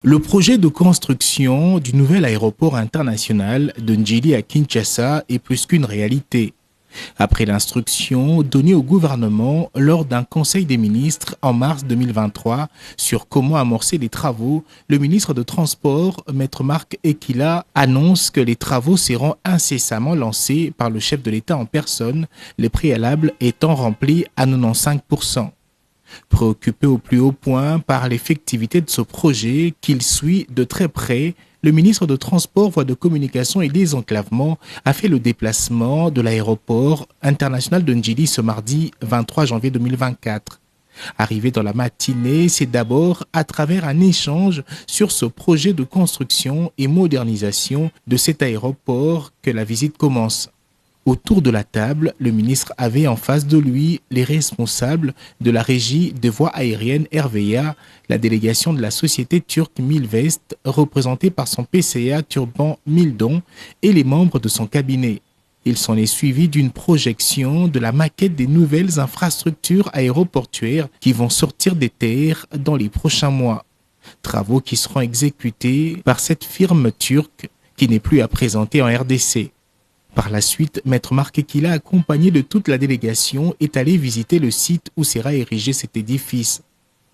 Le projet de construction du nouvel aéroport international de Ndjili à Kinshasa est plus qu'une réalité. Après l'instruction donnée au gouvernement lors d'un conseil des ministres en mars 2023 sur comment amorcer les travaux, le ministre de Transport, Maître Marc Ekila, annonce que les travaux seront incessamment lancés par le chef de l'État en personne, les préalables étant remplis à 95%. Préoccupé au plus haut point par l'effectivité de ce projet qu'il suit de très près, le ministre de Transport, Voies de Communication et Désenclavement a fait le déplacement de l'aéroport international de Ndjili ce mardi 23 janvier 2024. Arrivé dans la matinée, c'est d'abord à travers un échange sur ce projet de construction et modernisation de cet aéroport que la visite commence. Autour de la table, le ministre avait en face de lui les responsables de la régie des voies aériennes RVA, la délégation de la société turque Milvest, représentée par son PCA Turban Mildon, et les membres de son cabinet. Il s'en est suivi d'une projection de la maquette des nouvelles infrastructures aéroportuaires qui vont sortir des terres dans les prochains mois. Travaux qui seront exécutés par cette firme turque qui n'est plus à présenter en RDC. Par la suite, Maître Marc Ekila, accompagné de toute la délégation, est allé visiter le site où sera érigé cet édifice.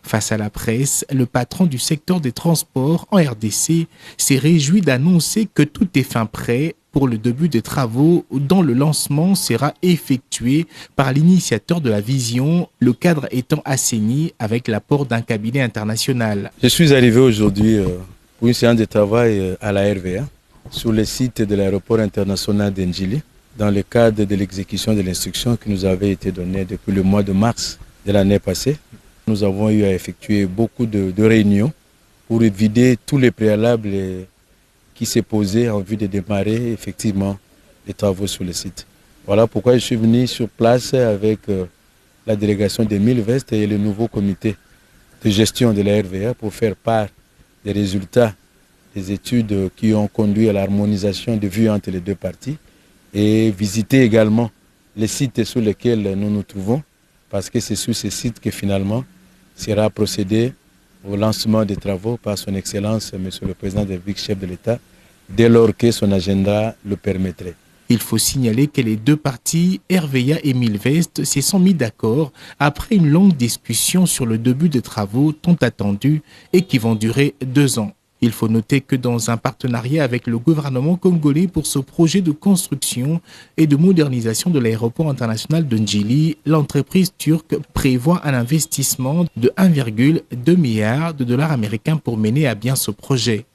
Face à la presse, le patron du secteur des transports en RDC s'est réjoui d'annoncer que tout est fin prêt pour le début des travaux dont le lancement sera effectué par l'initiateur de la vision, le cadre étant assaini avec l'apport d'un cabinet international. Je suis arrivé aujourd'hui pour une séance de travail à la RVA. Sur le site de l'aéroport international de Ndjili, dans le cadre de l'exécution de l'instruction qui nous avait été donnée depuis le mois de mars de l'année passée. Nous avons eu à effectuer beaucoup de réunions pour vider tous les préalables qui s'est posé en vue de démarrer effectivement les travaux sur le site. Voilà pourquoi je suis venu sur place avec la délégation de Milvest et le nouveau comité de gestion de la RVA pour faire part des résultats des études qui ont conduit à l'harmonisation de vues entre les deux parties et visiter également les sites sur lesquels nous nous trouvons parce que c'est sur ces sites que finalement sera procédé au lancement des travaux par son Excellence, Monsieur le Président de la République, chef de l'État, dès lors que son agenda le permettrait. Il faut signaler que les deux parties, RVA et Milvest, se sont mis d'accord après une longue discussion sur le début des travaux tant attendus et qui vont durer 2 ans. Il faut noter que dans un partenariat avec le gouvernement congolais pour ce projet de construction et de modernisation de l'aéroport international de Ndjili, l'entreprise turque prévoit un investissement de 1,2 milliard de dollars américains pour mener à bien ce projet.